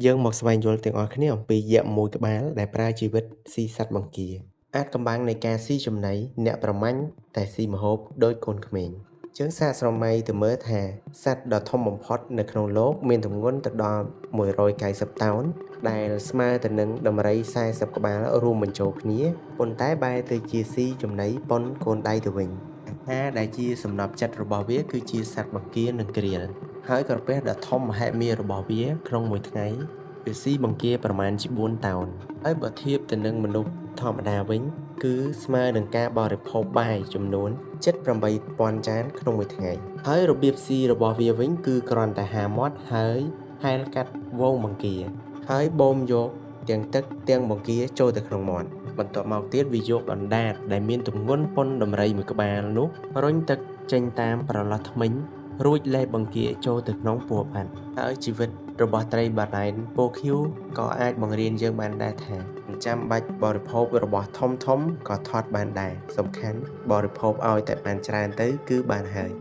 យើងមកស្វែងយល់ទាំងអស់គ្នាអំពីយក្សមួយក្បាលដែលប្រើជីវិតស៊ីសត្វបង្គាអាចកំបាំងនៃការស៊ីចំណីអ្នកប្រមាញ់តែស៊ីម្ហូបដោយកូនក្មេងយើងសាកស្រមៃទៅមើលថាសត្វដ៏ធំបំផុតនៅក្នុងโลกមានទម្ងន់ទៅដល់190តោនដែលស្មើទៅនឹងដំរី40ក្បាលរួមបញ្ចូលគ្នាប៉ុន្តែបែរទៅជាស៊ីចំណីប៉ុនកូនដៃទៅវិញអាហារដែលជាសំណប់ចិត្តរបស់វាគឺជាសត្វបង្គានិងក្រៀលហើយក្រពះដ៏ធំមហិមារបស់វាក្នុងមួយថ្ងៃវាស៊ីបង្គាប្រមាណជា4តោនហើយបើធៀបទៅនឹងមនុស្សធម្មតាវិញគឺស្មើនឹងការបរិភោគបាយចំនួន78,000ចានក្នុងមួយថ្ងៃហើយរបៀបស៊ីរបស់វាវិញគឺគ្រាន់តែហាមាត់ហើយហែលកាត់ហ្វូងបង្គាហើយបូមយកទាំងទឹកទាំងបង្គាចូលទៅក្នុងមាត់បន្ទាប់មកទៀតវាយកអណ្ដាតដែលមានទម្ងន់ប៉ុនដំរីមួយក្បាលនោះរុញទឹកចេញតាមប្រឡោះធ្មេញរួចលេបបង្គាចូលទៅក្នុងពោះផាត់ហើយជីវិតរបស់ត្រីបារ៉ែនពូឃីវក៏អាចបង្រៀនយើងបានដែរថាមិនចាំបាច់បរិភោគរបស់ធំក៏ថត់បានដែរសំខាន់បរិភោគឲ្យតែបានច្រើនទៅគឺបានហើយ